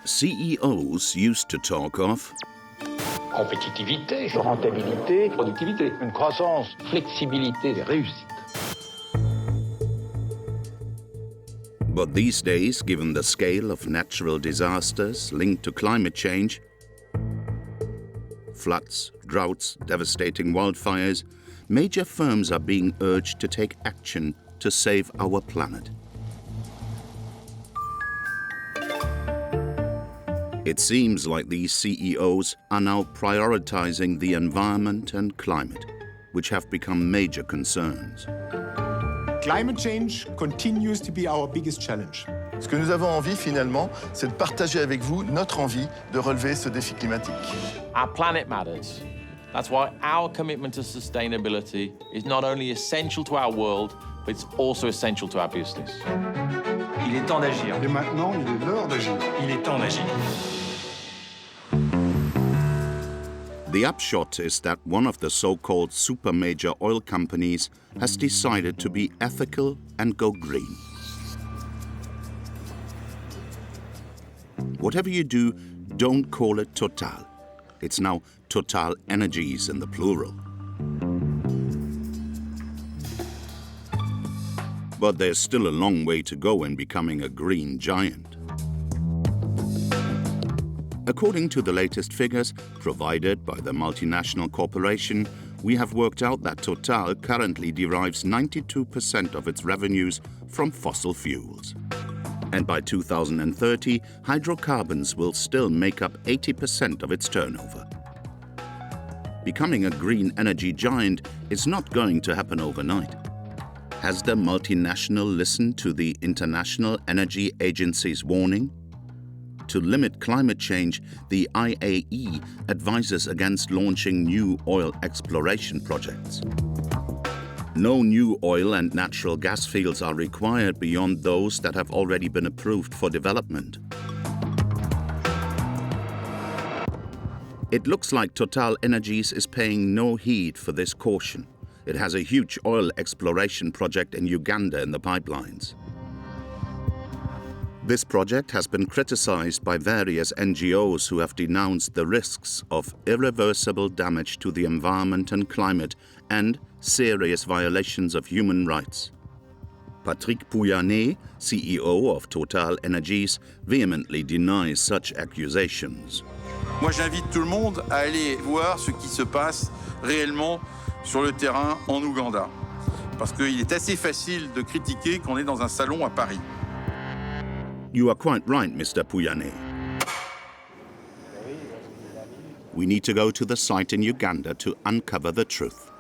CEOs used to talk of compétitivité, rentabilité, productivité, une croissance, flexibilité, réussite. But these days, given the scale of natural disasters linked to climate change, floods, droughts, devastating wildfires, major firms are being urged to take action to save our planet. It seems like these CEOs are now prioritizing the environment and climate, which have become major concerns. Climate change continues to be our biggest challenge. Ce que nous avons envie, finalement, c'est de partager avec vous notre envie de relever ce défi climatique. Our planet matters. That's why our commitment to sustainability is not only essential to our world, but it's also essential to our business. Il est temps d'agir. Et maintenant, il est l'heure d'agir. Il est temps d'agir. The upshot is that one of the so-called super major oil companies has decided to be ethical and go green. Whatever you do, don't call it Total. It's now Total Energies in the plural. But there's still a long way to go in becoming a green giant. According to the latest figures provided by the multinational corporation, we have worked out that Total currently derives 92% of its revenues from fossil fuels. And by 2030, hydrocarbons will still make up 80% of its turnover. Becoming a green energy giant is not going to happen overnight. Has the multinational listened to the International Energy Agency's warning? To limit climate change, the IAE advises against launching new oil exploration projects. No new oil and natural gas fields are required beyond those that have already been approved for development. It looks like Total Energies is paying no heed for this caution. It has a huge oil exploration project in Uganda in the pipelines. This project has been criticized by various NGOs who have denounced the risks of irreversible damage to the environment and climate and serious violations of human rights. Patrick Pouyanné, CEO of Total Energies, vehemently denies such accusations. Moi, j'invite tout le monde à aller voir ce qui se passe réellement sur le terrain en Ouganda. Parce qu'il est assez facile de critiquer qu'on est dans un salon à Paris. You are quite right, Mr. Pouyanné. We need to go to the site in Uganda to uncover the truth.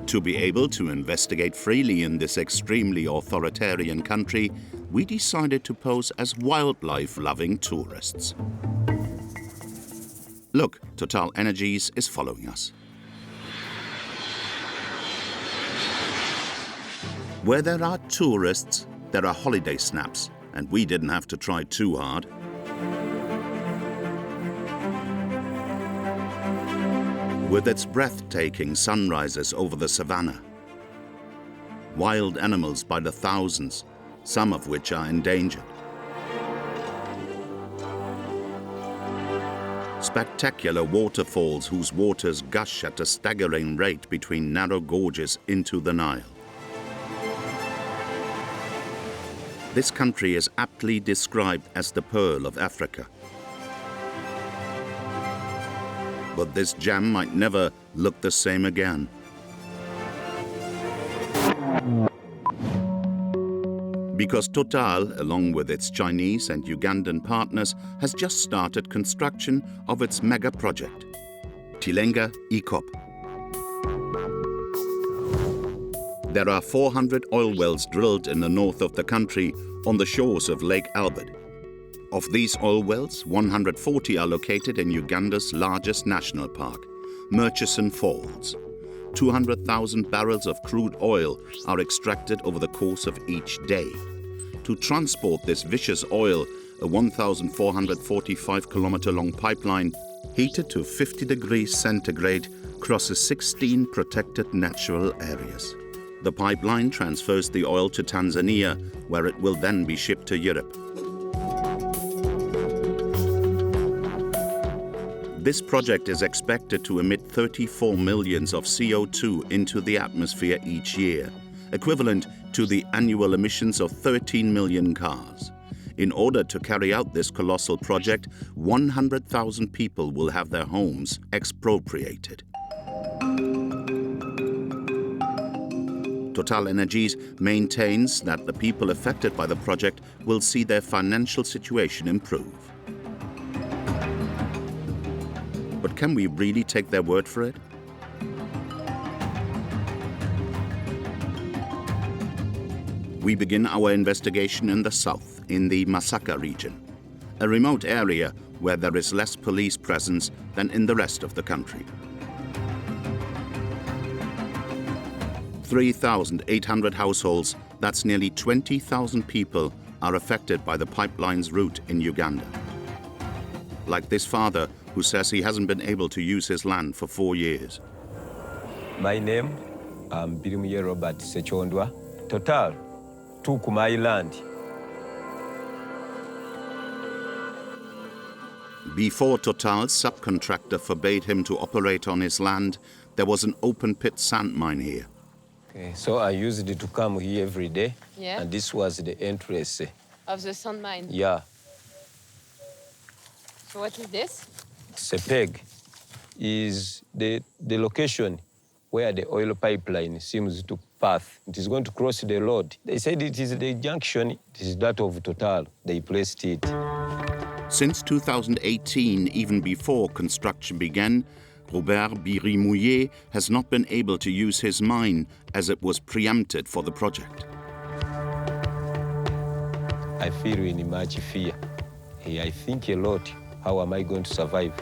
To be able to investigate freely in this extremely authoritarian country, we decided to pose as wildlife-loving tourists. Look, Total Energies is following us. Where there are tourists, there are holiday snaps, and we didn't have to try too hard. With its breathtaking sunrises over the savannah, wild animals by the thousands, some of which are endangered, spectacular waterfalls whose waters gush at a staggering rate between narrow gorges into the Nile. This country is aptly described as the Pearl of Africa. But this gem might never look the same again. Because Total, along with its Chinese and Ugandan partners, has just started construction of its mega project, Tilenga ECOP. There are 400 oil wells drilled in the north of the country on the shores of Lake Albert. Of these oil wells, 140 are located in Uganda's largest national park, Murchison Falls. 200,000 barrels of crude oil are extracted over the course of each day. To transport this vicious oil, a 1,445-kilometer-long pipeline, heated to 50 degrees centigrade, crosses 16 protected natural areas. The pipeline transfers the oil to Tanzania, where it will then be shipped to Europe. This project is expected to emit 34 millions of CO2 into the atmosphere each year, equivalent to the annual emissions of 13 million cars. In order to carry out this colossal project, 100,000 people will have their homes expropriated. TotalEnergies maintains that the people affected by the project will see their financial situation improve. But can we really take their word for it? We begin our investigation in the south, in the Masaka region, a remote area where there is less police presence than in the rest of the country. 3,800 households, that's nearly 20,000 people, are affected by the pipeline's route in Uganda. Like this father who says he hasn't been able to use his land for 4 years. My name, I'm Birimye Robert Sechondwa. Total took my land. Before Total's subcontractor forbade him to operate on his land, there was an open-pit sand mine here. Okay, so I used it to come here every day, yeah. And this was the entrance. Of the sand mine? Yeah. So what is this? It's a peg. Is the location where the oil pipeline seems to pass. It is going to cross the road. They said it is the junction, it is that of Total. They placed it. Since 2018, even before construction began, Robert Birimouye has not been able to use his mine as it was preempted for the project. I feel in much fear. I think a lot. How am I going to survive?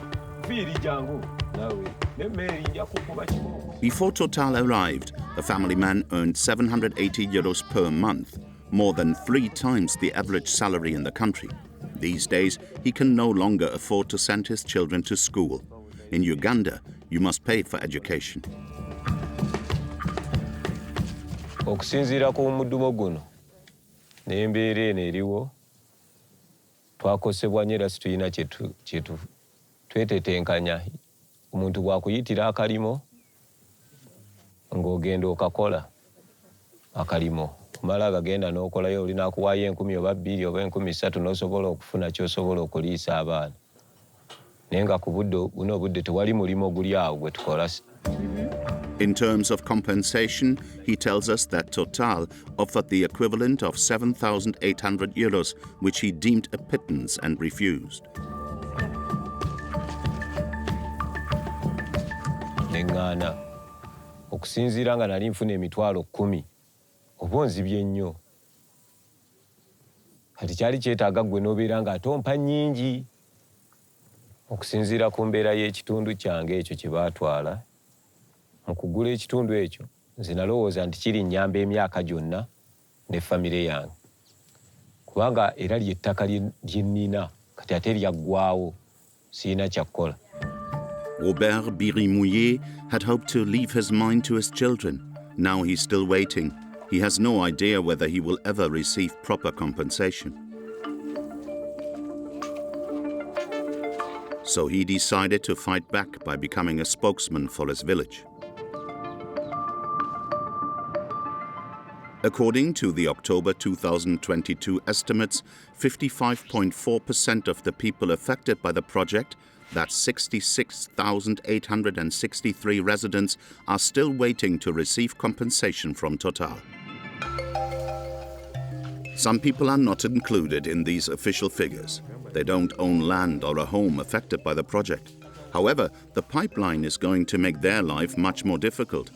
Before Total arrived, the family man earned 780 euros per month, more than 3 times the average salary in the country. These days, he can no longer afford to send his children to school. In Uganda, you must pay for education. Okusinziira ku muddumo guno n'embeera eno eriwo twakosebwa nnyo era situyina kyetu twetetenkanya. Omuntu bw'akuyitira akalimo ng'ogenda okakola akalimo kumala agagenda n'okolayo olina akuwaayo 1000 oba 2 oba 3,000 n'osobola okufuna ky'osobola okuliisa abaana. Naye nga ku budde buno obudde tewali mulimo guli awo gwe tukola. In terms of compensation, he tells us that Total offered the equivalent of 7,800 euros, which he deemed a pittance and refused. Neŋŋaana okusinziira nga nali nfuna emitwalo 10 oba onzibye nnyo. Kati kyali kyetaaga gwe n'obeera nga atompa nnyingi. Okusinziira ku mbeera y'ekitundu kyange ekyo kye baatwala, mu kugula ekitundu ekyo nze nalowooza nti kiri nnyamba emyaka gyonna ne famire yange. Kubanga era ly'ettaka lye nnina kati ate lyaggwaawo, sirina kyakukola. Robert Birimouye had hoped to leave his mine to his children. Now he's still waiting. He has no idea whether he will ever receive proper compensation. So he decided to fight back by becoming a spokesman for his village. According to the October 2022 estimates, 55.4% of the people affected by the project, that's 66,863 residents, are still waiting to receive compensation from Total. Some people are not included in these official figures. They don't own land or a home affected by the project. However, the pipeline is going to make their life much more difficult.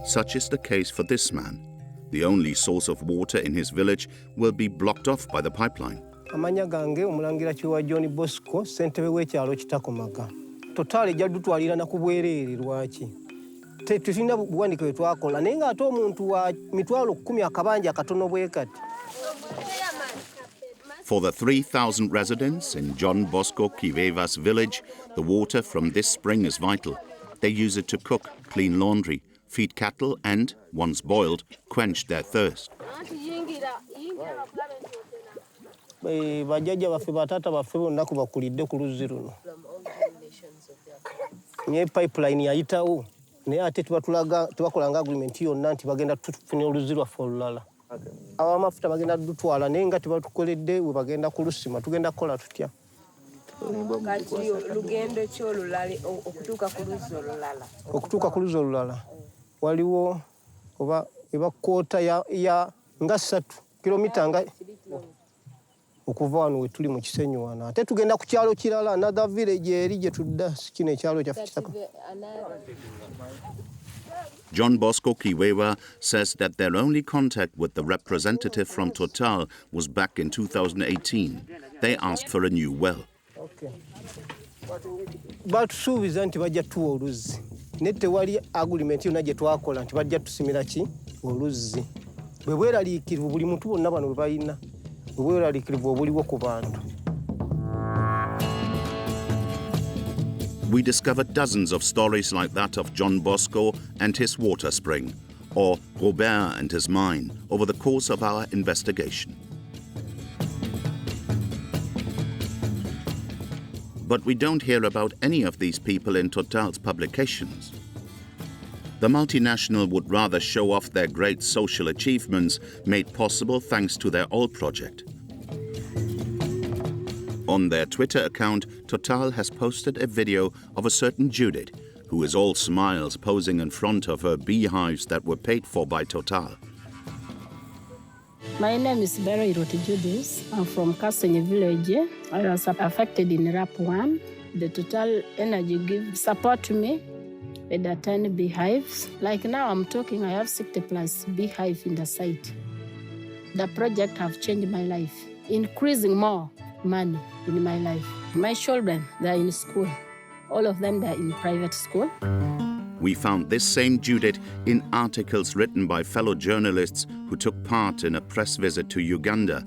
Such is the case for this man. The only source of water in his village will be blocked off by the pipeline. Amanya gange omulangira kiwa John Bosco ssentebe w'ekyalo Kitakomaga. Total ejja dutwalira na kubwereere lwaki. Tetulina buwandiike bwe twakola naye ng'ate omuntu wa mitwalo 10 akabanja akatono bwe kati. For the 3,000 residents in John Bosco Kiveva's village, the water from this spring is vital. They use it to cook, clean laundry, feed cattle and, once boiled, quench their thirst. Bajjajja baffe bataata baffe bonna kubakulidde ku luzzi luno. Nye pipeline yayitawo naye ate tebakolanga agreement yonna nti bagenda tufunira oluzzi lwaffe olulala. Ab'amafuta bagenda dutwala naye nga tebatukoledde we bagenda kulusima tugenda kukola tutya. Lugendo ki olulala okutuuka ku luzzi olulala? Okutuuka ku luzzi olulala waliwo oba eba kwota ya nga 3 kilomita nga okuva wano we tuli mu Kisenyi wano. Ate tugenda ku kyalo kirala another village eri gye tudda kino ekyalo kyaffe kitaka. John Bosco Kiwewa says that their only contact with the representative from Total was back in 2018. They asked for a new well. Batusuubiza nti bajja tuwa oluzzi. Naye tewali agreement yonna gye twakola nti bajja tusimira ki oluzzi. Bwe bweraliikirivu buli muntu bonna bano bwe balina. Bwe bweraliikirivu obuliwo ku bantu. We discovered dozens of stories like that of John Bosco and his water spring, or Robert and his mine, over the course of our investigation. But we don't hear about any of these people in Total's publications. The multinational would rather show off their great social achievements made possible thanks to their oil project. On their Twitter account, Total has posted a video of a certain Judith, who is all smiles posing in front of her beehives that were paid for by Total. My name is Berry Judith. I'm from Kasenye village. I was affected in RAP 1. The Total Energy give support to me with the 10 beehives. Like now I'm talking, I have 60 plus beehive in the site. The project have changed my life, increasing more money in my life. My children, they're in school. All of them, they're in private school. We found this same Judith in articles written by fellow journalists who took part in a press visit to Uganda,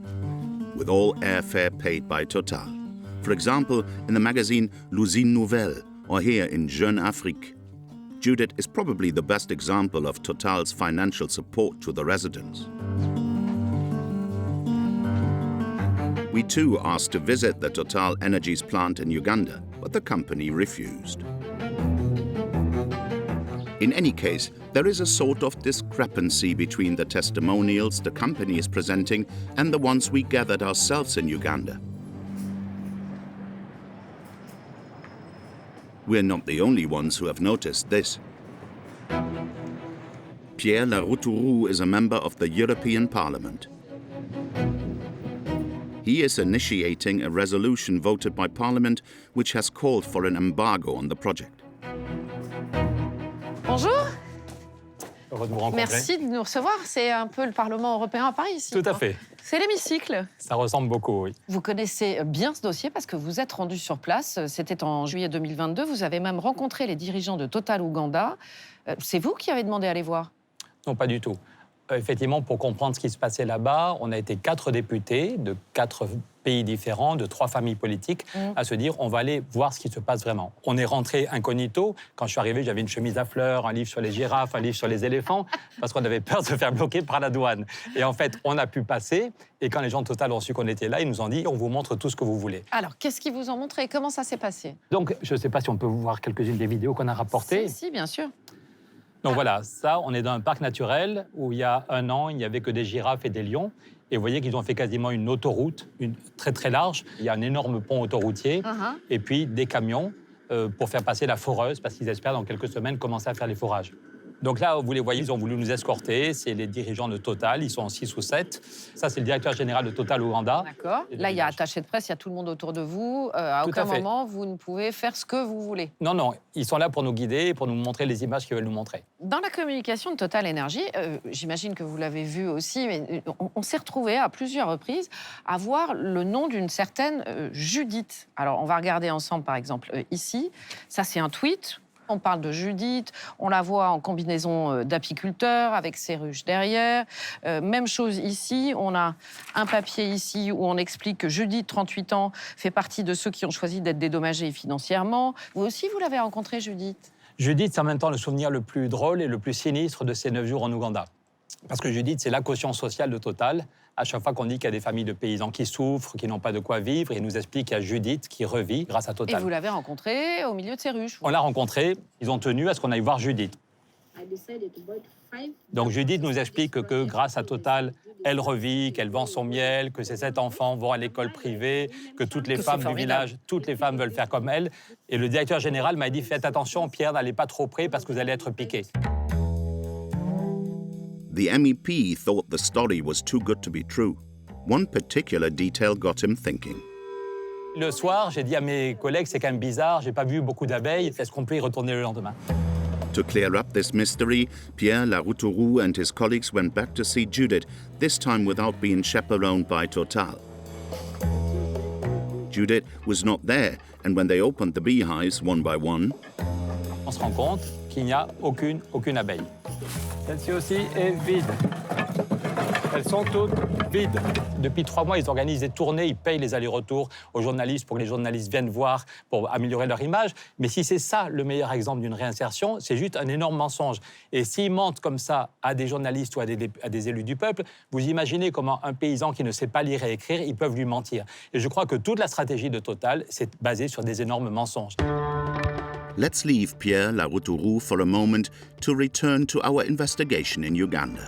with all airfare paid by Total. For example, in the magazine L'Usine Nouvelle, or here in Jeune Afrique. Judith is probably the best example of Total's financial support to the residents. We too asked to visit the Total Energies plant in Uganda, but the company refused. In any case, there is a sort of discrepancy between the testimonials the company is presenting and the ones we gathered ourselves in Uganda. We're not the only ones who have noticed this. Pierre Laroutourou is a member of the European Parliament. He is initiating a resolution voted by Parliament which has called for an embargo on the project. Bonjour. Heureux de vous rencontrer. Merci de nous recevoir. C'est un peu le Parlement européen à Paris ici. Tout à fait. C'est l'hémicycle. Ça ressemble beaucoup, oui. Vous connaissez bien ce dossier parce que vous êtes rendu sur place. C'était en juillet 2022. Vous avez même rencontré les dirigeants de Total Uganda. C'est vous qui avez demandé à les voir? Non, pas du tout. Effectivement, pour comprendre ce qui se passait là-bas, on a été 4 députés de 4 pays différents, de 3 familles politiques, à se dire on va aller voir ce qui se passe vraiment. On est rentré incognito. Quand je suis arrivé, j'avais une chemise à fleurs, un livre sur les girafes, un livre sur les éléphants, parce qu'on avait peur de se faire bloquer par la douane. Et en fait, on a pu passer. Et quand les gens de Total ont su qu'on était là, ils nous ont dit on vous montre tout ce que vous voulez. Alors, qu'est-ce qu'ils vous ont montré? Comment ça s'est passé? Donc, je ne sais pas si on peut voir quelques-unes des vidéos qu'on a rapportées. Si, bien sûr. Donc voilà, ça, on est dans un parc naturel où il y a 1 an, il n'y avait que des girafes et des lions. Et vous voyez qu'ils ont fait quasiment une autoroute, une très très large. Il y a un énorme pont autoroutier et puis des camions pour faire passer la foreuse parce qu'ils espèrent dans quelques semaines commencer à faire les forages. Donc là, vous les voyez, ils ont voulu nous escorter. C'est les dirigeants de Total, ils sont en 6 ou 7. Ça, c'est le directeur général de Total Uganda. D'accord. Là, il y a attaché de presse, il y a tout le monde autour de vous. À aucun moment, vous ne pouvez faire ce que vous voulez. Non, non, ils sont là pour nous guider, pour nous montrer les images qu'ils veulent nous montrer. Dans la communication de Total Energy, j'imagine que vous l'avez vu aussi, mais on s'est retrouvé à plusieurs reprises à voir le nom d'une certaine Judith. Alors, on va regarder ensemble, par exemple, ici. Ça, c'est un tweet. On parle de Judith, on la voit en combinaison d'apiculteur avec ses ruches derrière. Même chose ici, on a un papier ici où on explique que Judith, 38 ans, fait partie de ceux qui ont choisi d'être dédommagés financièrement. Vous aussi, vous l'avez rencontrée, Judith? Judith, c'est en même temps le souvenir le plus drôle et le plus sinistre de ces 9 jours en Ouganda. Parce que Judith, c'est la caution sociale de Total. À chaque fois qu'on dit qu'il y a des familles de paysans qui souffrent, qui n'ont pas de quoi vivre, il nous explique qu'il y a Judith qui revit grâce à Total. Et vous l'avez rencontrée au milieu de ces ruches? On l'a rencontrée, ils ont tenu à ce qu'on aille voir Judith. Donc Judith nous explique que grâce à Total, elle revit, qu'elle vend son miel, que ses 7 enfants vont à l'école privée, que toutes les femmes du village, toutes les femmes veulent faire comme elle. Et le directeur général m'a dit, faites attention, Pierre, n'allez pas trop près parce que vous allez être piqué. The MEP thought the story was too good to be true. One particular detail got him thinking. Le soir, j'ai dit à mes collègues, c'est quand même bizarre, j'ai pas vu beaucoup d'abeilles, est-ce qu'on peut y retourner le lendemain? To clear up this mystery, Pierre Laroutourou and his colleagues went back to see Judith, this time without being chaperoned by Total. Judith was not there, and when they opened the beehives one by one, on se rend compte qu'il n'y a aucune abeille. Celle-ci aussi est vide. Elles sont toutes vides. Depuis 3 mois, ils organisent des tournées, ils payent les allers-retours aux journalistes pour que les journalistes viennent voir, pour améliorer leur image. Mais si c'est ça le meilleur exemple d'une réinsertion, c'est juste un énorme mensonge. Et s'ils mentent comme ça à des journalistes ou à des élus du peuple, vous imaginez comment un paysan qui ne sait pas lire et écrire, ils peuvent lui mentir. Et je crois que toute la stratégie de Total, c'est basée sur des énormes mensonges. Let's leave Pierre Laroutourou for a moment to return to our investigation in Uganda.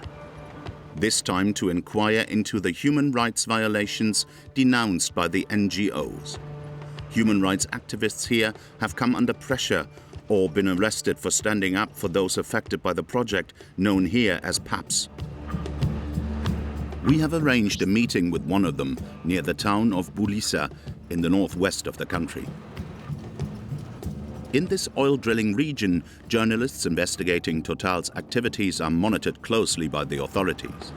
This time to inquire into the human rights violations denounced by the NGOs. Human rights activists here have come under pressure or been arrested for standing up for those affected by the project known here as PAPS. We have arranged a meeting with one of them near the town of Bulisa in the northwest of the country. In this oil drilling region, journalists investigating Total's activities are monitored closely by the authorities.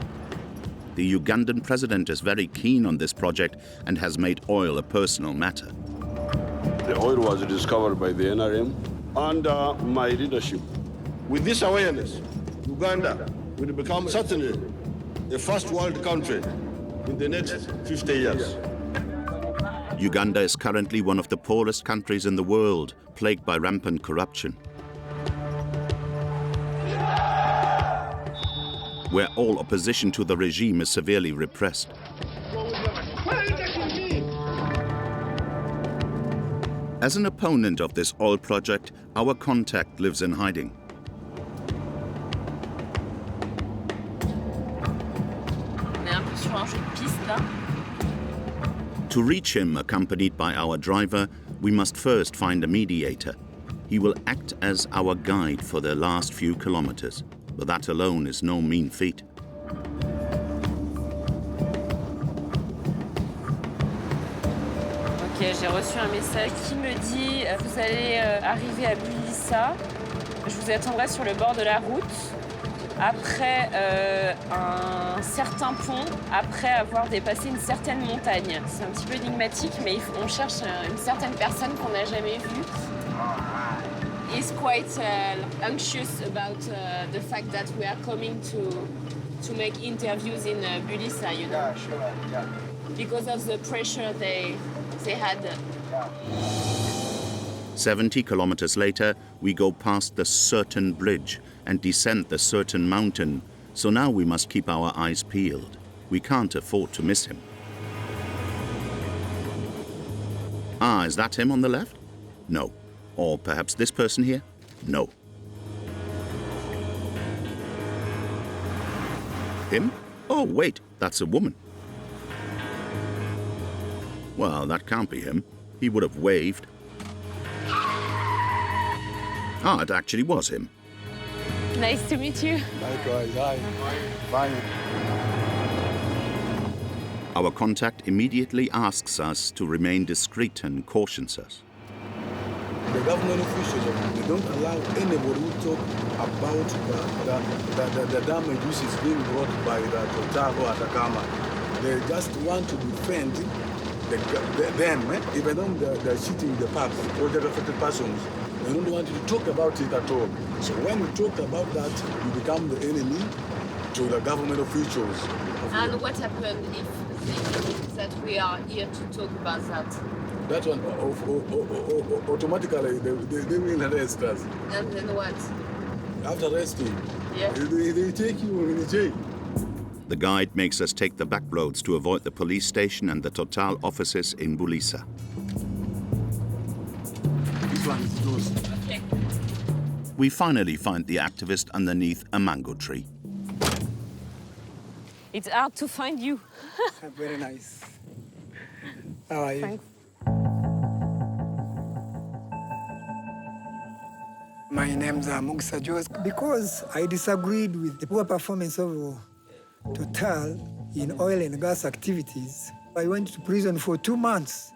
The Ugandan president is very keen on this project and has made oil a personal matter. The oil was discovered by the NRM under my leadership. With this awareness, Uganda will become certainly a first world country in the next 50 years. Uganda is currently one of the poorest countries in the world, plagued by rampant corruption, where all opposition to the regime is severely repressed. As an opponent of this oil project, our contact lives in hiding. To reach him, accompanied by our driver, we must first find a mediator. He will act as our guide for the last few kilometers, but that alone is no mean feat. Ok, j'ai reçu un message qui me dit « Vous allez arriver à Bulisa, je vous attendrai sur le bord de la route. » Après un certain pont, après avoir dépassé une certaine montagne. C'est un petit peu énigmatique, mais on cherche une certaine personne qu'on n'a jamais vue. He's quite anxious about the fact that we are coming to make interviews in Bulisa, you know. Yeah, sure, yeah. Because of the pressure they had. 70 kilometers later, we go past the certain bridge and descend the certain mountain, so now we must keep our eyes peeled. We can't afford to miss him. Ah, is that him on the left? No. Or perhaps this person here? No. Him? Oh, wait, that's a woman. Well, that can't be him. He would have waved. Ah, it actually was him. Nice to meet you. Likewise, hi. Fine. Our contact immediately asks us to remain discreet and cautions us. The government officials, they don't allow anybody to talk about the damage which is being brought by the Total or Atacama. They just want to defend them, even though they're shooting the pubs, project affected persons. They don't want to talk about it at all. So when we talk about that, we become the enemy to the government officials. And what happened if they think that we are here to talk about that? That one, automatically, they will arrest us. And then what? After arresting, Yeah. they take you in jail. The guide makes us take the back roads to avoid the police station and the Total offices in Bulisa. This one is yours. Okay. We finally find the activist underneath a mango tree. It's hard to find you. Very nice. How are you? Thanks. My name's Mugisa Jos. Because I disagreed with the poor performance of Total in oil and gas activities, I went to prison for 2 months.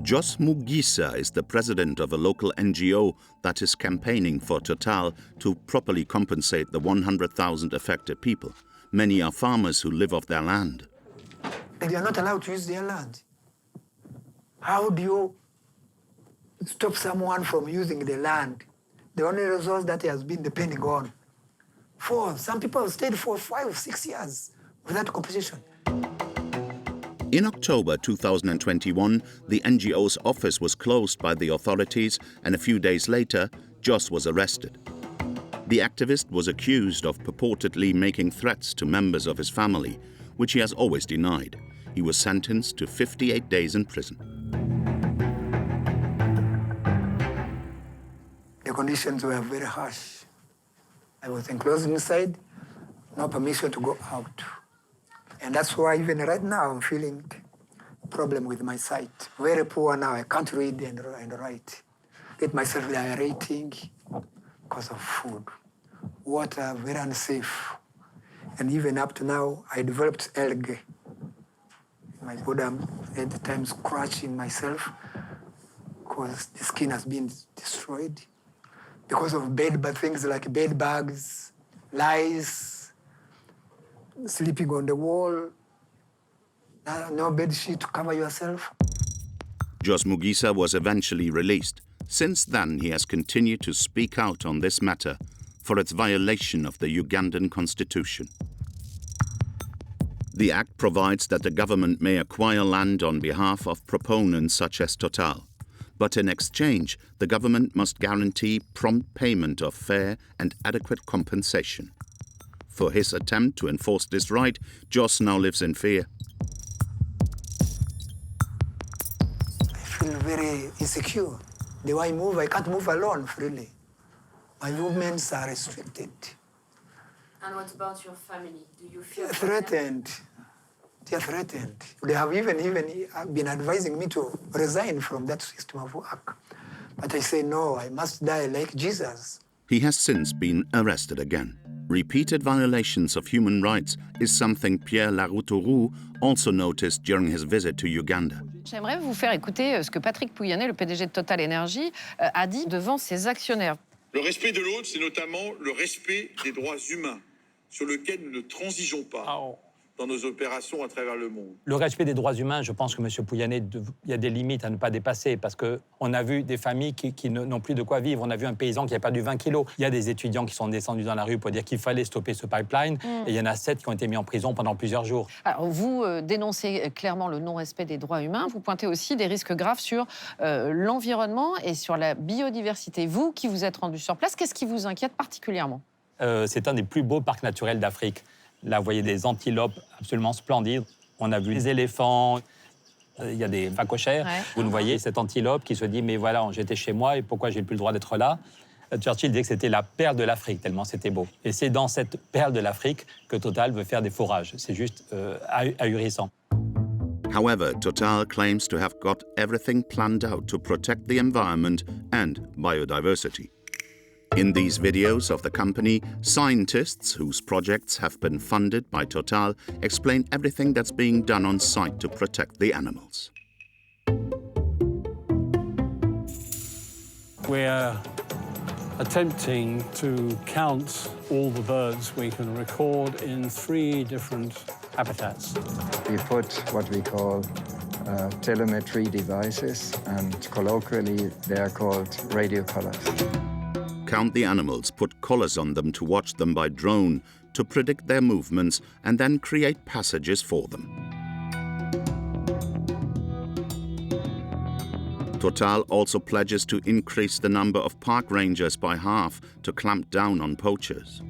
Jos Mugisa is the president of a local NGO that is campaigning for Total to properly compensate the 100,000 affected people. Many are farmers who live off their land. They are not allowed to use their land. How do you stop someone from using the land? The only resource that he has been depending on. Some people have stayed for 5 or 6 years without compensation. In October 2021, the NGO's office was closed by the authorities, and a few days later, Jos was arrested. The activist was accused of purportedly making threats to members of his family, which he has always denied. He was sentenced to 58 days in prison. The conditions were very harsh. I was enclosed inside, no permission to go out. And that's why even right now I'm feeling a problem with my sight. Very poor now, I can't read and write. Get myself diarrheating because of food. Water, very unsafe. And even up to now, I developed algae. My body, I'm at the time scratching myself because the skin has been destroyed. Because of bad things like bed bugs, lice, sleeping on the wall, no bed sheet to cover yourself. Jos Mugisa was eventually released. Since then, he has continued to speak out on this matter for its violation of the Ugandan constitution. The act provides that the government may acquire land on behalf of proponents such as Total. But in exchange, the government must guarantee prompt payment of fair and adequate compensation. For his attempt to enforce this right, Jos now lives in fear. I feel very insecure. The way I move, I can't move alone freely. My movements are restricted. And what about your family? Do you feel Threatened. They are threatened. They have even been advising me to resign from that system of work. But I say, no, I must die like Jesus. He has since been arrested again. Repeated violations of human rights is something Pierre Laroutourou also noticed during his visit to Uganda. J'aimerais vous faire écouter ce que Patrick Pouyanné, le PDG de Total Energy, a dit devant ses actionnaires. Le respect de l'autre, c'est notamment le respect des droits humains, sur lequel nous ne transigeons pas dans nos opérations à travers le monde. Le respect des droits humains, je pense que M. Pouyanné, il y a des limites à ne pas dépasser parce qu'on a vu des familles qui n'ont plus de quoi vivre. On a vu un paysan qui a perdu 20 kilos. Il y a des étudiants qui sont descendus dans la rue pour dire qu'il fallait stopper ce pipeline. Et il y en a 7 qui ont été mis en prison pendant plusieurs jours. Alors, vous dénoncez clairement le non-respect des droits humains. Vous pointez aussi des risques graves sur l'environnement et sur la biodiversité. Vous qui vous êtes rendu sur place, qu'est-ce qui vous inquiète particulièrement? C'est un des plus beaux parcs naturels d'Afrique. Là, vous voyez des antilopes absolument splendides. On a vu des éléphants, il y a des phacochères. Ouais. Vous ne voyez cette antilope qui se dit « mais voilà, j'étais chez moi et pourquoi j'ai plus le droit d'être là ?» Churchill disait que c'était la perle de l'Afrique, tellement c'était beau. Et c'est dans cette perle de l'Afrique que Total veut faire des forages. C'est juste ahurissant. However, Total claims to have got everything planned out to protect the environment and biodiversity. In these videos of the company, scientists whose projects have been funded by Total explain everything that's being done on site to protect the animals. We're attempting to count all the birds we can record in 3 different habitats. We put what we call telemetry devices, and colloquially they are called radio collars. Count the animals, put collars on them to watch them by drone, to predict their movements, and then create passages for them. Total also pledges to increase the number of park rangers by half to clamp down on poachers.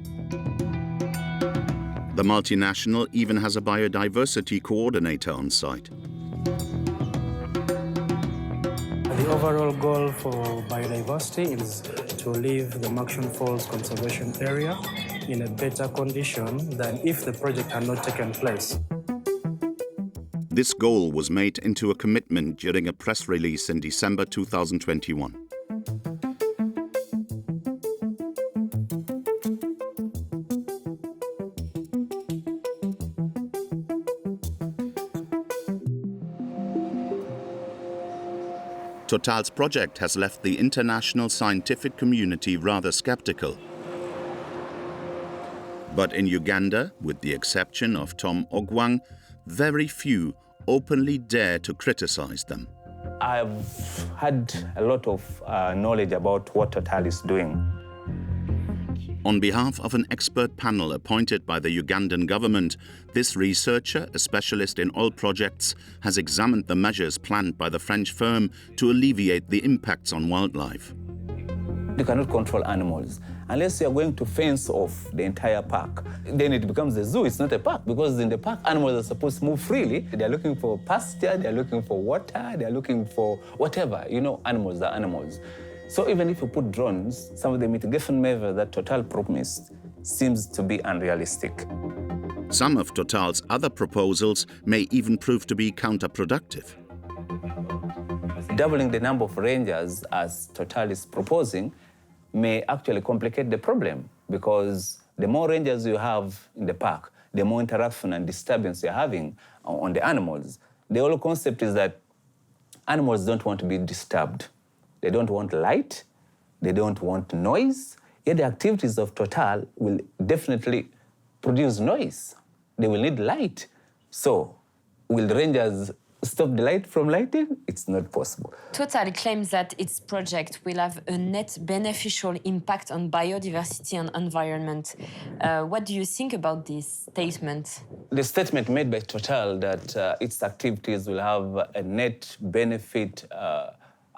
The multinational even has a biodiversity coordinator on site. The overall goal for biodiversity is to leave the Maxon Falls Conservation Area in a better condition than if the project had not taken place. This goal was made into a commitment during a press release in December 2021. Total's project has left the international scientific community rather skeptical. But in Uganda, with the exception of Tom Ogwang, very few openly dare to criticize them. I've had a lot of knowledge about what Total is doing. On behalf of an expert panel appointed by the Ugandan government, this researcher, a specialist in oil projects, has examined the measures planned by the French firm to alleviate the impacts on wildlife. You cannot control animals. Unless you are going to fence off the entire park, then it becomes a zoo. It's not a park, because in the park, animals are supposed to move freely. They're looking for pasture, they're looking for water, they're looking for whatever. You know, animals are animals. So even if you put drones, some of the mitigation measures that Total promised seems to be unrealistic. Some of Total's other proposals may even prove to be counterproductive. Doubling the number of rangers, as Total is proposing, may actually complicate the problem, because the more rangers you have in the park, the more interaction and disturbance you're having on the animals. The whole concept is that animals don't want to be disturbed. They don't want light, they don't want noise, yet the activities of Total will definitely produce noise. They will need light. So, will the rangers stop the light from lighting? It's not possible. Total claims that its project will have a net beneficial impact on biodiversity and environment. What do you think about this statement? The statement made by Total that its activities will have a net benefit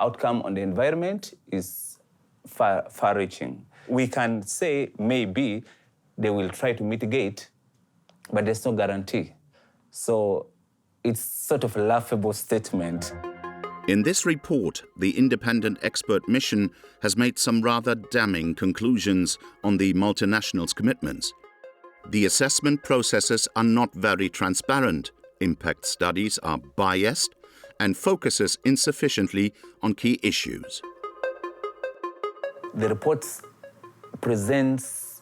outcome on the environment is far-reaching. We can say maybe they will try to mitigate, but there's no guarantee. So it's sort of a laughable statement. In this report, the independent expert mission has made some rather damning conclusions on the multinationals' commitments. The assessment processes are not very transparent, impact studies are biased, and focuses insufficiently on key issues. The report presents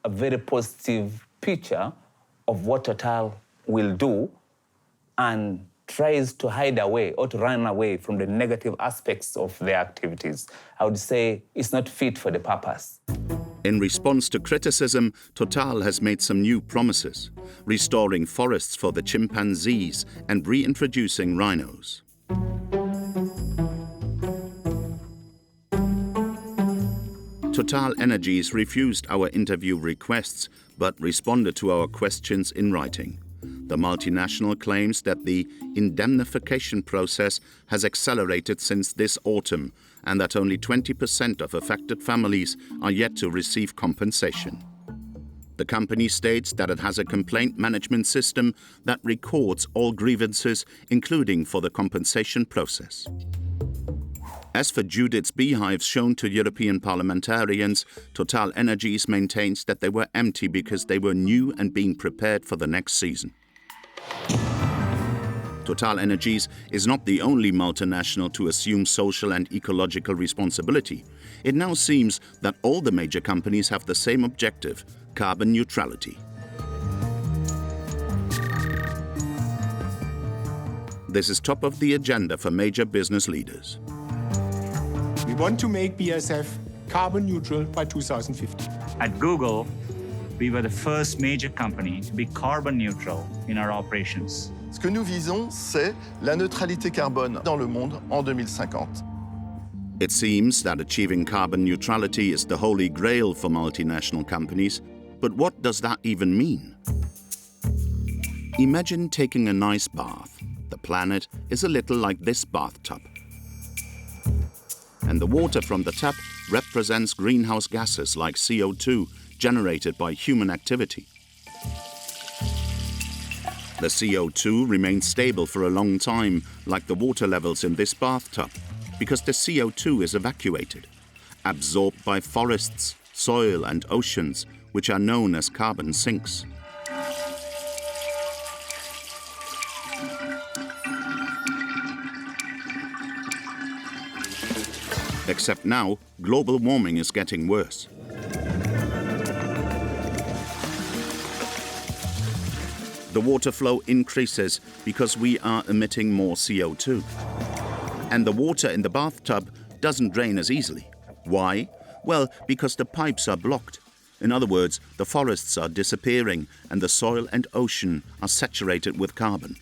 a very positive picture of what Total will do and tries to hide away or to run away from the negative aspects of their activities. I would say it's not fit for the purpose. In response to criticism, Total has made some new promises, restoring forests for the chimpanzees and reintroducing rhinos. Total Energies refused our interview requests, but responded to our questions in writing. The multinational claims that the indemnification process has accelerated since this autumn and that only 20% of affected families are yet to receive compensation. The company states that it has a complaint management system that records all grievances, including for the compensation process. As for Judith's beehives shown to European parliamentarians, Total Energies maintains that they were empty because they were new and being prepared for the next season. Total Energies is not the only multinational to assume social and ecological responsibility. It now seems that all the major companies have the same objective: carbon neutrality. This is top of the agenda for major business leaders. We want to make BASF carbon neutral by 2050. At Google, we were the first major company to be carbon neutral in our operations. Ce que nous visons, c'est la neutralité carbone dans le monde en 2050. It seems that achieving carbon neutrality is the holy grail for multinational companies, but what does that even mean? Imagine taking a nice bath. The planet is a little like this bathtub. and the water from the tap represents greenhouse gases like CO2 generated by human activity. The CO2 remains stable for a long time, like the water levels in this bathtub, because the CO2 is evacuated, absorbed by forests, soil and oceans, which are known as carbon sinks. Except now, global warming is getting worse. The water flow increases because we are emitting more CO2. And the water in the bathtub doesn't drain as easily. Why? Well, because the pipes are blocked. In other words, the forests are disappearing and the soil and ocean are saturated with carbon.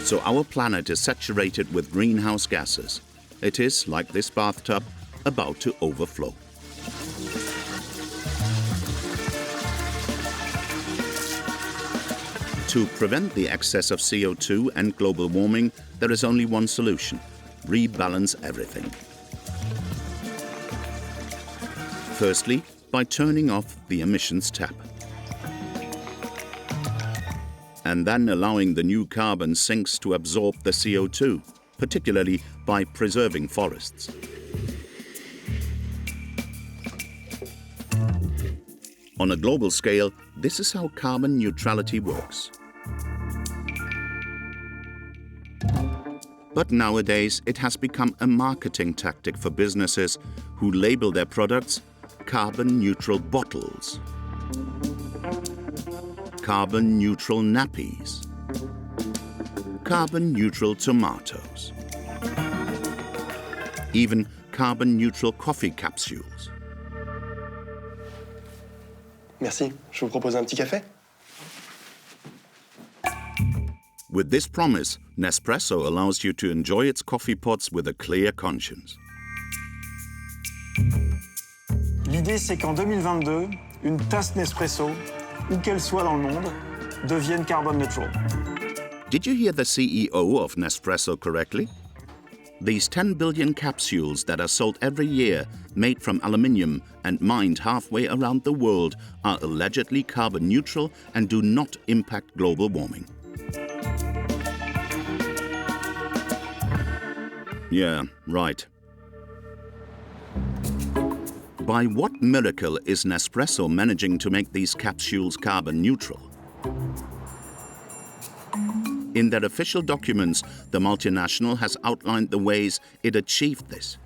So our planet is saturated with greenhouse gases. It is, like this bathtub, about to overflow. To prevent the excess of CO2 and global warming, there is only one solution: rebalance everything. Firstly, by turning off the emissions tap. And then allowing the new carbon sinks to absorb the CO2, particularly by preserving forests. On a global scale, this is how carbon neutrality works. But nowadays, it has become a marketing tactic for businesses who label their products carbon-neutral bottles, carbon-neutral nappies, carbon-neutral tomatoes, even carbon-neutral coffee capsules. Merci. Je vous propose un petit café? With this promise, Nespresso allows you to enjoy its coffee pots with a clear conscience. L'idée, c'est qu'en 2022, une tasse Nespresso, où qu'elle soit dans le monde, devienne carbon neutral. Did you hear the CEO of Nespresso correctly? These 10 billion capsules that are sold every year, made from aluminium and mined halfway around the world, are allegedly carbon neutral and do not impact global warming. Yeah, right. By what miracle is Nespresso managing to make these capsules carbon neutral? In their official documents, the multinational has outlined the ways it achieved this.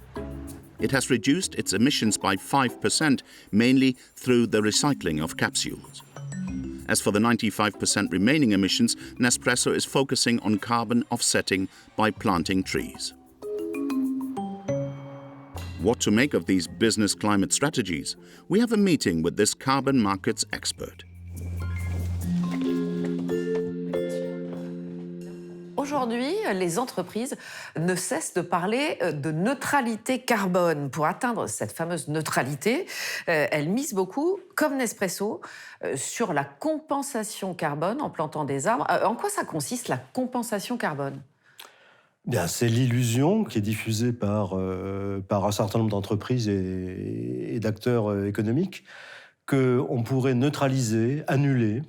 It has reduced its emissions by 5%, mainly through the recycling of capsules. As for the 95% remaining emissions, Nespresso is focusing on carbon offsetting by planting trees. What to make of these business climate strategies? We have a meeting with this carbon markets expert. Aujourd'hui, les entreprises ne cessent de parler de neutralité carbone. Pour atteindre cette fameuse neutralité, elles misent beaucoup, comme Nespresso, sur la compensation carbone en plantant des arbres. En quoi ça consiste, la compensation carbone ? Bien, c'est l'illusion qui est diffusée par un certain nombre d'entreprises et d'acteurs économiques qu'on pourrait neutraliser, annuler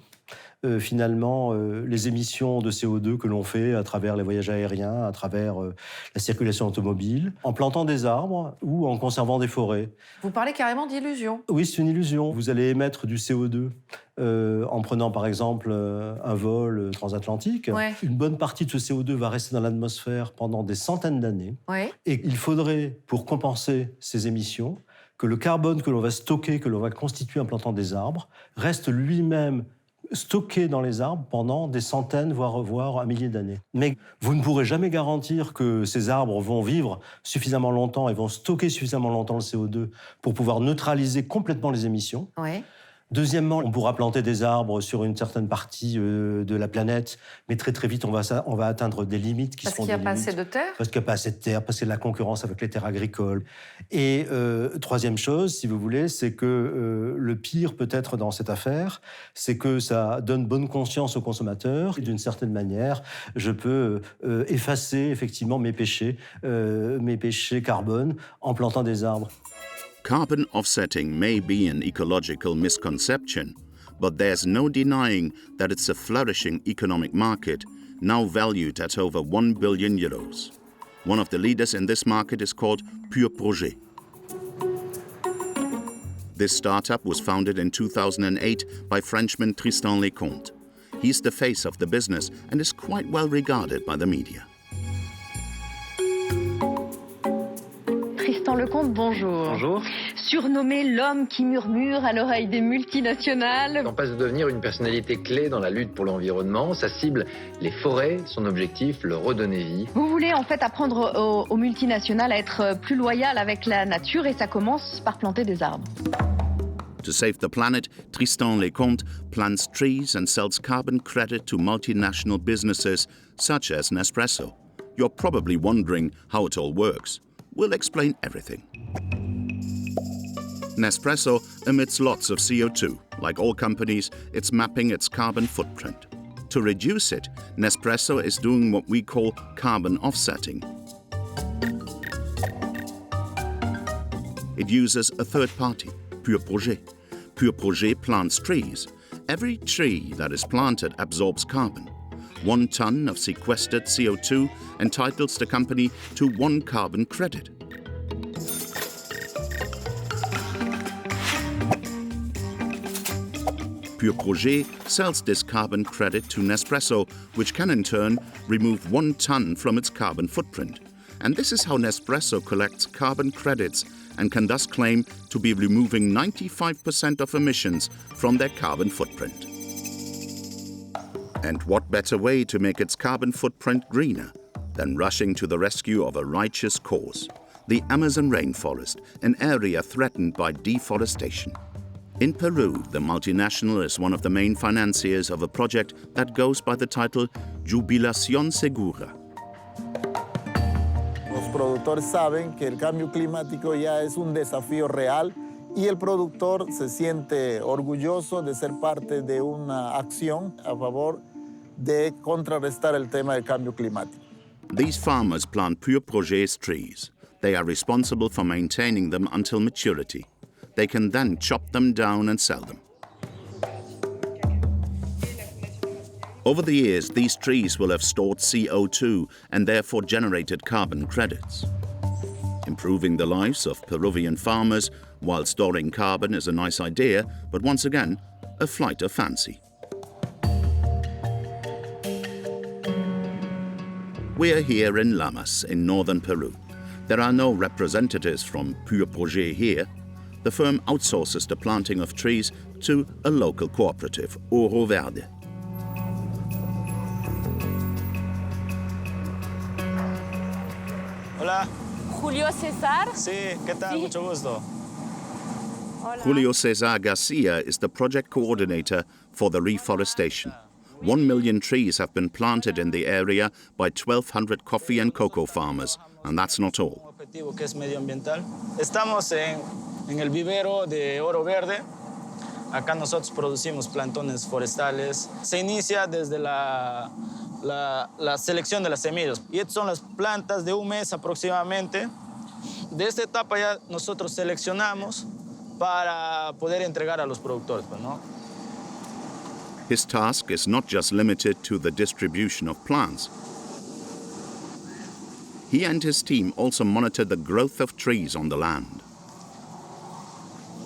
finalement les émissions de CO2 que l'on fait à travers les voyages aériens, à travers la circulation automobile, en plantant des arbres ou en conservant des forêts. Vous parlez carrément d'illusion. Oui, c'est une illusion. Vous allez émettre du CO2 en prenant par exemple un vol transatlantique. Ouais. Une bonne partie de ce CO2 va rester dans l'atmosphère pendant des centaines d'années. Ouais. Et il faudrait, pour compenser ces émissions, que le carbone que l'on va stocker, que l'on va constituer en plantant des arbres, reste lui-même stocké dans les arbres pendant des centaines, voire un millier d'années. Mais vous ne pourrez jamais garantir que ces arbres vont vivre suffisamment longtemps et vont stocker suffisamment longtemps le CO2 pour pouvoir neutraliser complètement les émissions. Ouais. Deuxièmement, on pourra planter des arbres sur une certaine partie de la planète, mais très très vite, on va atteindre des limites qui seront des limites. Parce qu'il n'y a pas assez de terre ? Parce qu'il n'y a pas assez de terre, parce qu'il y a de la concurrence avec les terres agricoles. Et troisième chose, si vous voulez, c'est que le pire peut-être dans cette affaire, c'est que ça donne bonne conscience aux consommateurs. Et d'une certaine manière, je peux effacer effectivement mes péchés carbone en plantant des arbres. Carbon offsetting may be an ecological misconception, but there's no denying that it's a flourishing economic market, now valued at over 1 billion euros. One of the leaders in this market is called Pure Projet. This startup was founded in 2008 by Frenchman Tristan Lecomte. He's the face of the business and is quite well regarded by the media. Tristan Lecomte, bonjour. Bonjour. Surnommé l'homme qui murmure à l'oreille des multinationales. On passe de devenir une personnalité clé dans la lutte pour l'environnement. Sa cible, les forêts. Son objectif, leur redonner vie. Vous voulez en fait apprendre aux multinationales à être plus loyales avec la nature et ça commence par planter des arbres. To save the planet, Tristan Lecomte plants trees and sells carbon credit to multinational businesses such as Nespresso. You're probably wondering how it all works. We'll explain everything. Nespresso emits lots of CO2. Like all companies, it's mapping its carbon footprint. To reduce it, Nespresso is doing what we call carbon offsetting. It uses a third party, Pure Projet. Pure Projet plants trees. Every tree that is planted absorbs carbon. 1 ton of sequestered CO2 entitles the company to 1 carbon credit. Pure Projet sells this carbon credit to Nespresso, which can in turn remove 1 ton from its carbon footprint. And this is how Nespresso collects carbon credits and can thus claim to be removing 95% of emissions from their carbon footprint. And what better way to make its carbon footprint greener than rushing to the rescue of a righteous cause, the Amazon rainforest, an area threatened by deforestation. In Peru, the multinational is one of the main financiers of a project that goes by the title Jubilación Segura. Los productores saben que el cambio climático ya es un desafío real y el productor se siente orgulloso de ser parte de una acción a favor de contrarrestar el tema del cambio climático. These farmers plant Pure Projet's trees. They are responsible for maintaining them until maturity. They can then chop them down and sell them. Over the years, these trees will have stored CO2 and therefore generated carbon credits. Improving the lives of Peruvian farmers while storing carbon is a nice idea, but once again, a flight of fancy. We are here in Lamas, in northern Peru. There are no representatives from Pure Projet here. The firm outsources the planting of trees to a local cooperative, Oro Verde. Hola. Julio César. Sí, ¿qué tal? Mucho gusto. Hola. Julio César Garcia is the project coordinator for the reforestation. 1 million trees have been planted in the area by 1,200 coffee and cocoa farmers, and that's not all. Objetivo que es medioambiental. Estamos en el vivero de Oro Verde. Acá nosotros producimos plantones forestales. Se inicia desde la selección de las semillas. Y estas son las plantas de un mes aproximadamente. De esta etapa ya nosotros seleccionamos para poder entregar a los productores, ¿no? His task is not just limited to the distribution of plants. He and his team also monitor the growth of trees on the land.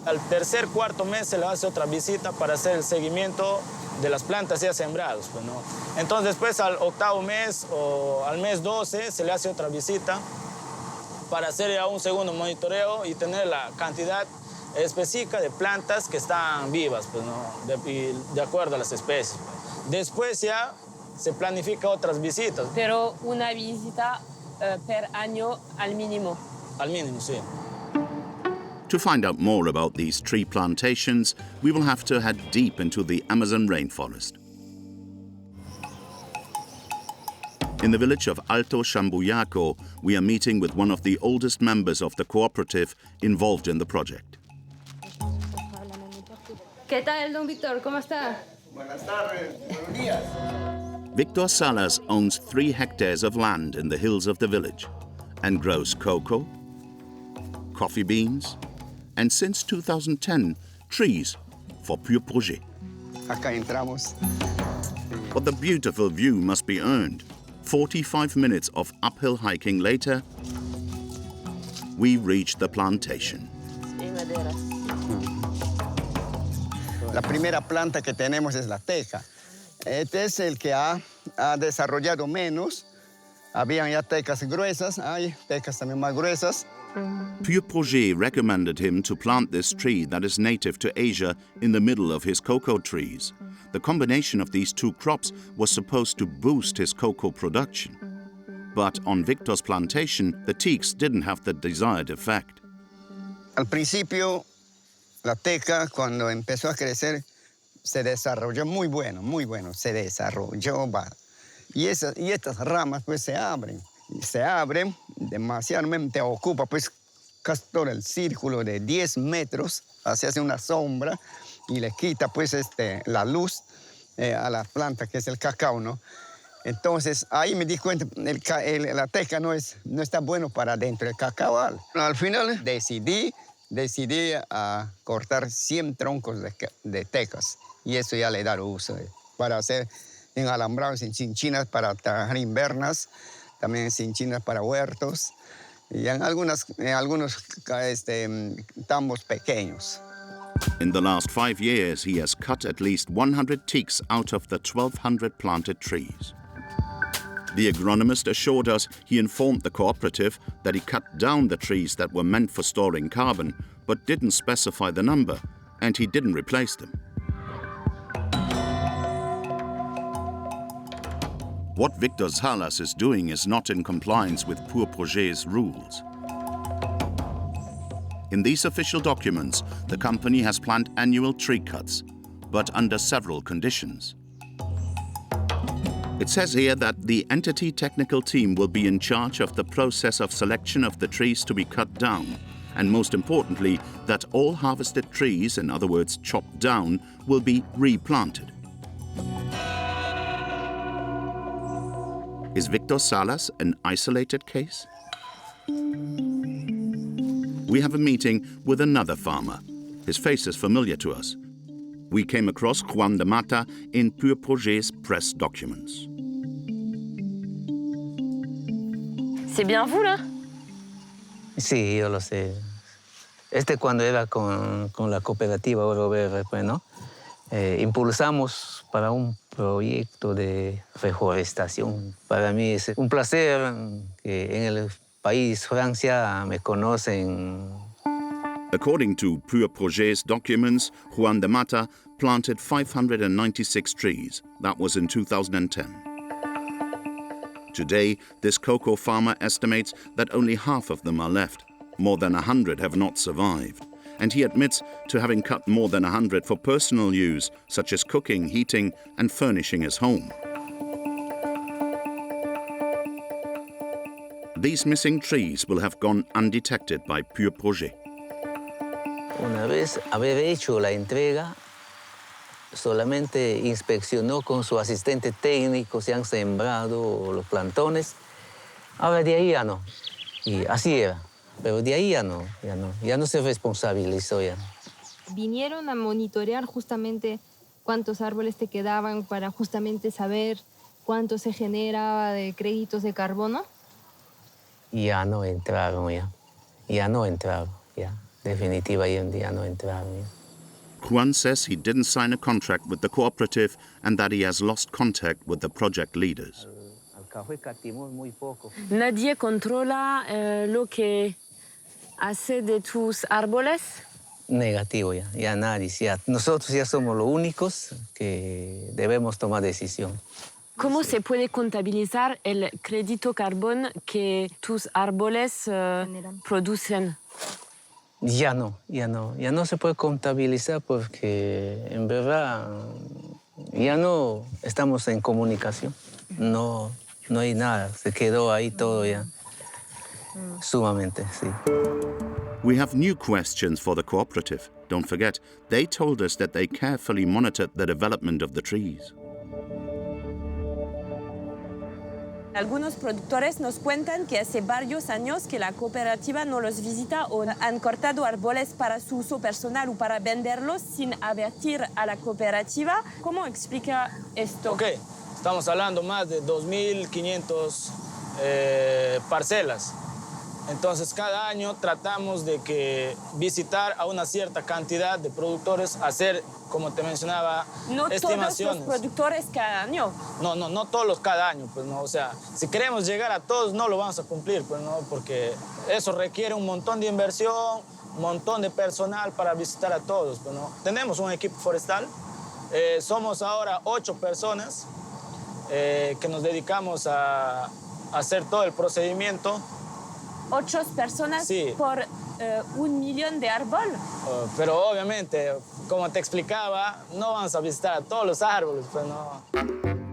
Al tercer, cuarto mes se le hace otra visita para hacer el seguimiento de las plantas ya sembradas, pues, ¿no? Entonces después al octavo mes o al mes 12 se le hace otra visita para hacer ya un segundo monitoreo y tener la cantidad específica de plantas que están vivas, pues, ¿no? de acuerdo a las especies. Después ya se planifica otras visitas. Pero una visita per año al mínimo. Al mínimo, sí. To find out more about these tree plantations, we will have to head deep into the Amazon rainforest. In the village of Alto Shambuyaco, we are meeting with one of the oldest members of the cooperative involved in the project. ¿Qué tal, don Víctor? ¿Cómo está? Buenas tardes, buenos días. Victor Salas owns 3 hectares of land in the hills of the village and grows cocoa, coffee beans, and since 2010, trees for Pure Projet. Acá entramos. But the beautiful view must be earned. 45 minutes of uphill hiking later, we reach the plantation. La primera planta que tenemos es la teca. Este es el que ha desarrollado menos. Habían ya tecas gruesas, hay tecas también más gruesas. Pure Projet recommended him to plant this tree that is native to Asia in the middle of his cocoa trees. The combination of these 2 crops was supposed to boost his cocoa production. But on Victor's plantation, the teaks didn't have the desired effect. Al principio, la teca, cuando empezó a crecer, se desarrolló muy bueno, se desarrolló. Y estas ramas pues se abren demasiadamente, ocupa pues casi todo el círculo de 10 metros, se hace una sombra y le quita pues la luz a la planta que es el cacao, ¿no? Entonces ahí me di cuenta, la teca no está bueno para dentro del cacao. Al final decidí a cortar 100 troncos de tecas y eso ya le he dado uso para hacer en alambrados, en chinchinas para trabajar invernas, también chinchinas para huertos y en algunos tambos pequeños. In the last 5 years, he has cut at least 100 teaks out of the 1,200 planted trees. The agronomist assured us he informed the cooperative that he cut down the trees that were meant for storing carbon, but didn't specify the number, and he didn't replace them. What Victor Salas is doing is not in compliance with Pure Projet's rules. In these official documents, the company has planned annual tree cuts, but under several conditions. It says here that the entity technical team will be in charge of the process of selection of the trees to be cut down, and most importantly, that all harvested trees, in other words, chopped down, will be replanted. Is Victor Salas an isolated case? We have a meeting with another farmer. His face is familiar to us. We came across Juan de Mata in Pure Projet's press documents. C'est bien vous, là? Sí, yo lo sé. Cuando era con la cooperativa Oro Verde, pues, ¿no? Impulsamos para un proyecto de reforestación. Para mí es un placer que en el país Francia me conocen. According to Pure Projet's documents, Juan de Mata planted 596 trees. That was in 2010. Today, this cocoa farmer estimates that only half of them are left. More than 100 have not survived. And he admits to having cut more than 100 for personal use, such as cooking, heating, and furnishing his home. These missing trees will have gone undetected by Pure Projet. Una vez haber hecho la entrega, solamente inspeccionó con su asistente técnico si han sembrado los plantones. Ahora de ahí ya no. Y así era. Pero de ahí ya no se responsabilizó ya. ¿Vinieron a monitorear justamente cuántos árboles te quedaban para justamente saber cuánto se generaba de créditos de carbono? Ya no entraron ya. Ya no entraron ya. Definitivamente ya no entraron ya. Juan says he didn't sign a contract with the cooperative and that he has lost contact with the project leaders. Nadie controla lo que hace de tus árboles. Negativo ya, ya nadie. Ya, nosotros ya somos los únicos que debemos tomar decisión. ¿Cómo se puede contabilizar el crédito carbón que tus árboles producen? Ya no se puede contabilizar porque en verdad ya no estamos en comunicación. No hay nada, se quedó ahí todo ya. Sumamente, sí. We have new questions for the cooperative. Don't forget, they told us that they carefully monitored the development of the trees. Algunos productores nos cuentan que hace varios años que la cooperativa no los visita o han cortado árboles para su uso personal o para venderlos sin advertir a la cooperativa. ¿Cómo explica esto? Ok, estamos hablando más de 2.500 parcelas. Entonces, cada año tratamos de visitar a una cierta cantidad de productores, hacer, como te mencionaba, estimaciones. No todos los productores cada año. No todos los cada año, pues no. O sea, si queremos llegar a todos, no lo vamos a cumplir, pues no, porque eso requiere un montón de inversión, un montón de personal para visitar a todos, pues no. Tenemos un equipo forestal, somos ahora 8 personas que nos dedicamos a hacer todo el procedimiento. 8 personas sí. Por 1 millón de árboles. Pero obviamente, como te explicaba, no vamos a visitar a todos los árboles, pues no.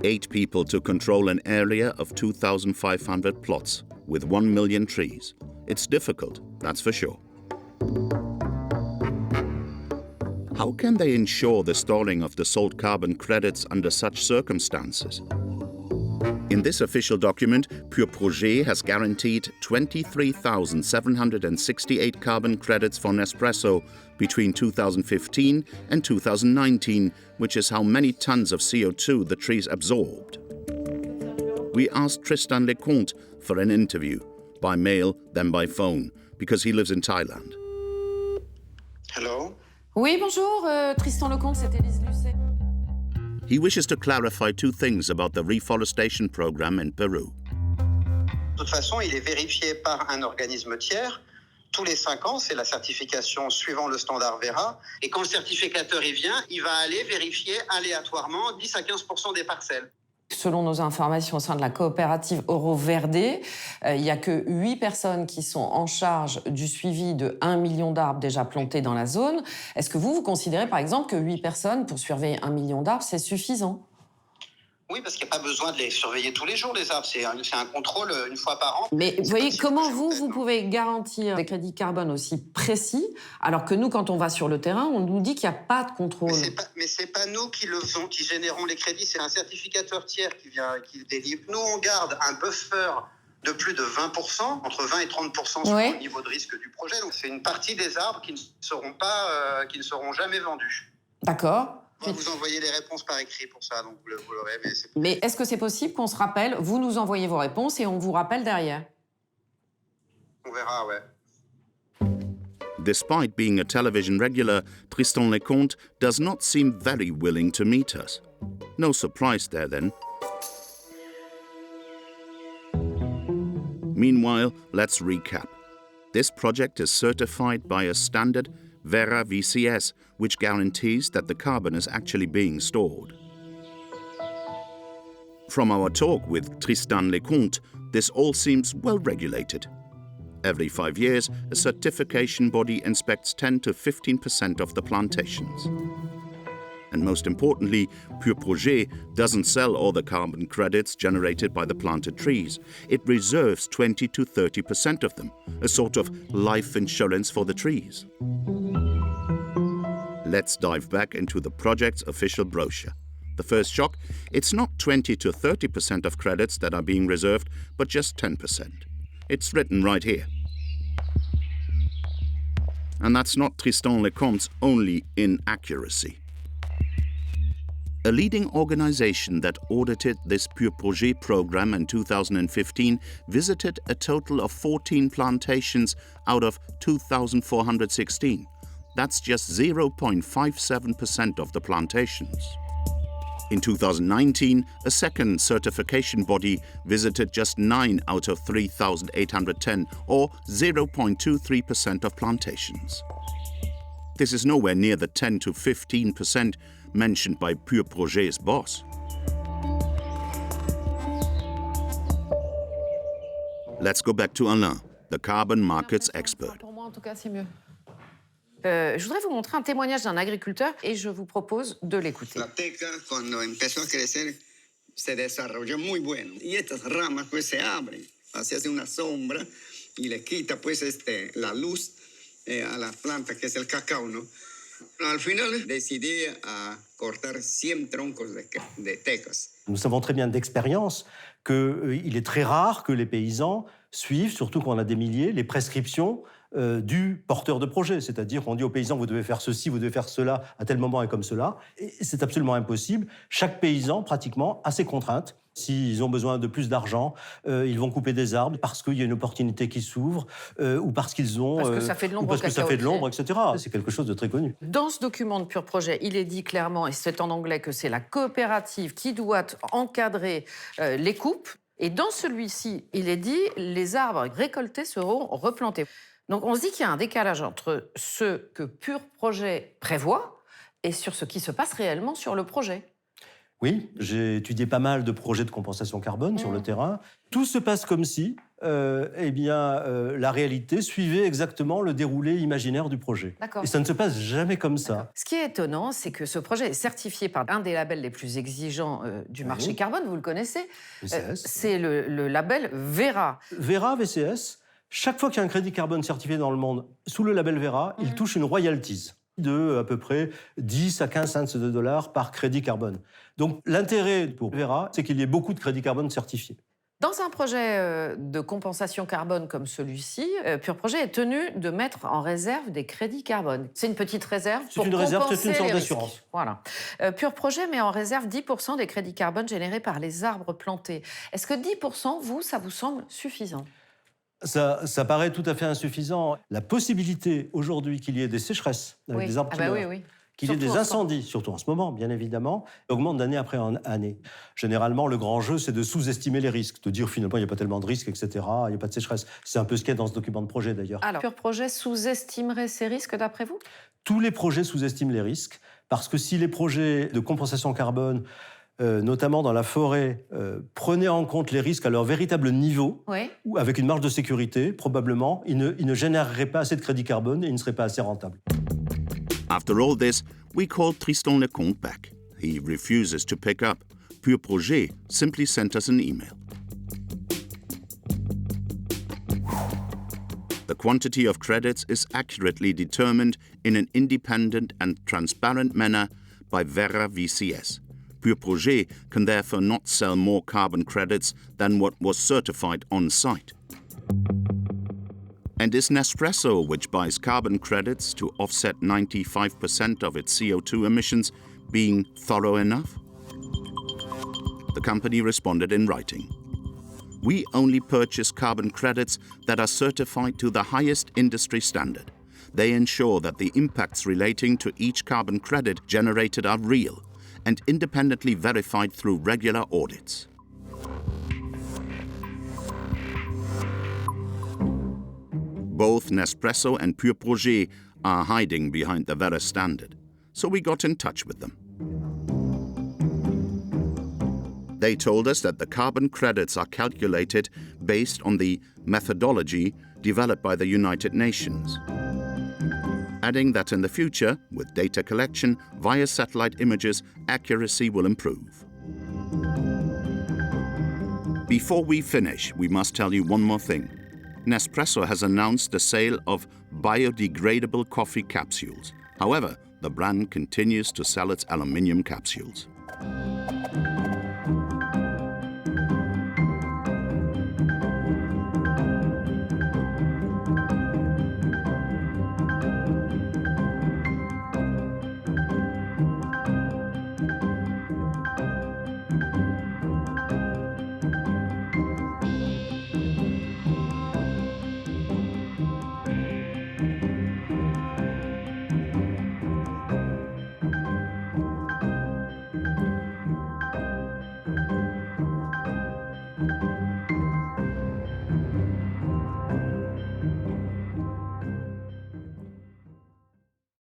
8 people to control an area of 2,500 plots with 1 million trees. It's difficult, that's for sure. How can they ensure the storing of the sold carbon credits under such circumstances? In this official document, Pure Projet has guaranteed 23,768 carbon credits for Nespresso between 2015 and 2019, which is how many tons of CO2 the trees absorbed. We asked Tristan Lecomte for an interview, by mail, then by phone, because he lives in Thailand. Hello? Oui, bonjour, Tristan Lecomte, c'est Élise Lucet. He wishes to clarify 2 things about the reforestation program in Peru. De toute façon, il est vérifié par un organisme tiers. Tous les 5 ans, c'est la certification suivant le standard Vera. Et quand le certificateur y vient, il va aller vérifier aléatoirement 10 à 15% des parcelles. Selon nos informations au sein de la coopérative Oro-Verde, il n'y a que 8 personnes qui sont en charge du suivi de 1 million d'arbres déjà plantés dans la zone. Est-ce que vous considérez par exemple que 8 personnes pour surveiller 1 million d'arbres, c'est suffisant? Oui, parce qu'il n'y a pas besoin de les surveiller tous les jours, les arbres. C'est un contrôle une fois par an. Mais vous voyez, comment vous pouvez garantir des crédits carbone aussi précis, alors que nous, quand on va sur le terrain, on nous dit qu'il n'y a pas de contrôle? Mais c'est pas nous qui le faisons, qui générons les crédits. C'est un certificateur tiers qui délivre. Nous, on garde un buffer de plus de 20%, entre 20 et 30% sur le niveau de risque du projet. Donc, c'est une partie des arbres qui ne seront jamais vendus. D'accord. On va vous envoyer les réponses par écrit pour ça, donc vous l'aurez. Mais est-ce que c'est possible qu'on se rappelle? Vous nous envoyez vos réponses et on vous rappelle derrière. On verra, ouais. Despite being a television regular, Tristan Lecomte does not seem very willing to meet us. No surprise there, then. Meanwhile, let's recap. This project is certified by a standard Vera VCS, which guarantees that the carbon is actually being stored. From our talk with Tristan Lecomte, this all seems well regulated. Every 5 years, a certification body inspects 10 to 15% of the plantations. And most importantly, Pure Projet doesn't sell all the carbon credits generated by the planted trees. It reserves 20 to 30% of them, a sort of life insurance for the trees. Let's dive back into the project's official brochure. The first shock, it's not 20 to 30% of credits that are being reserved, but just 10%. It's written right here. And that's not Tristan Lecomte's only inaccuracy. A leading organization that audited this Pure Projet program in 2015 visited a total of 14 plantations out of 2,416. That's just 0.57% of the plantations. In 2019, a second certification body visited just 9 out of 3,810, or 0.23% of plantations. This is nowhere near the 10 to 15% mentioned by Pure Projet's boss. Let's go back to Alain, the carbon markets expert. Pour moi, en tout cas, c'est mieux. Je voudrais vous montrer un témoignage d'un agriculteur et je vous propose de l'écouter. La teca, cuando empezó a crecer, se desarrolló muy bueno. Y estas ramas pues se abren, así hace una sombra y le quita pues la luz a la planta que es el cacao, ¿no? Al final decidí a cortar 100 troncos de tecas. Nous savons très bien d'expérience qu'il est très rare que les paysans suivent, surtout quand on a des milliers, les prescriptions du porteur de projet. C'est-à-dire qu'on dit aux paysans, vous devez faire ceci, vous devez faire cela à tel moment et comme cela. Et c'est absolument impossible. Chaque paysan, pratiquement, a ses contraintes. S'ils ont besoin de plus d'argent, ils vont couper des arbres parce qu'il y a une opportunité qui s'ouvre ou parce qu'ils ont... Parce que ça fait de l'ombre, etc. C'est quelque chose de très connu. Dans ce document de Pur Projet, il est dit clairement, et c'est en anglais, que c'est la coopérative qui doit encadrer les coupes. Et dans celui-ci, il est dit, les arbres récoltés seront replantés. Donc on se dit qu'il y a un décalage entre ce que Pur Projet prévoit et sur ce qui se passe réellement sur le projet. Oui, j'ai étudié pas mal de projets de compensation carbone sur le terrain. Tout se passe comme si la réalité suivait exactement le déroulé imaginaire du projet. Et ça ne se passe jamais comme ça. Ce qui est étonnant, c'est que ce projet est certifié par un des labels les plus exigeants du marché carbone, vous le connaissez. C'est le label Verra. Verra, VCS, chaque fois qu'il y a un crédit carbone certifié dans le monde sous le label Verra, il touche une royalties de à peu près 10 à 15 cents de dollars par crédit carbone. Donc l'intérêt pour Verra, c'est qu'il y ait beaucoup de crédits carbone certifiés. Dans un projet de compensation carbone comme celui-ci, Pur Projet est tenu de mettre en réserve des crédits carbone. C'est une petite réserve pour compenser les risques. C'est une sorte d'assurance. Voilà. Pur Projet met en réserve 10% des crédits carbone générés par les arbres plantés. Est-ce que 10%, ça vous semble suffisant ? Ça paraît tout à fait insuffisant. La possibilité aujourd'hui qu'il y ait des sécheresses avec des arbres qui meurent, qu'il y ait des incendies, surtout en ce moment, bien évidemment, augmente d'année après année. Généralement, le grand jeu, c'est de sous-estimer les risques, de dire finalement, il n'y a pas tellement de risques, etc., il n'y a pas de sécheresse. C'est un peu ce qu'il y a dans ce document de projet, d'ailleurs. Alors, Pur Projet sous-estimerait ces risques, d'après vous ? Tous les projets sous-estiment les risques, parce que si les projets de compensation carbone notamment dans la forêt, prenaient en compte les risques à leur véritable niveau, ou avec une marge de sécurité, probablement, ils ne généreraient pas assez de crédit carbone et ils ne seraient pas assez rentables. After all this, we called Tristan Lecomte back. He refuses to pick up. Pur Projet simply sent us an email. The quantity of credits is accurately determined in an independent and transparent manner by Verra VCS. Pur Projet can therefore not sell more carbon credits than what was certified on site. And is Nespresso, which buys carbon credits to offset 95% of its CO2 emissions, being thorough enough? The company responded in writing. We only purchase carbon credits that are certified to the highest industry standard. They ensure that the impacts relating to each carbon credit generated are real and independently verified through regular audits. Both Nespresso and Pur Projet are hiding behind the Verra standard, so we got in touch with them. They told us that the carbon credits are calculated based on the methodology developed by the United Nations, adding that in the future, with data collection via satellite images, accuracy will improve. Before we finish, we must tell you one more thing. Nespresso has announced the sale of biodegradable coffee capsules. However, the brand continues to sell its aluminium capsules.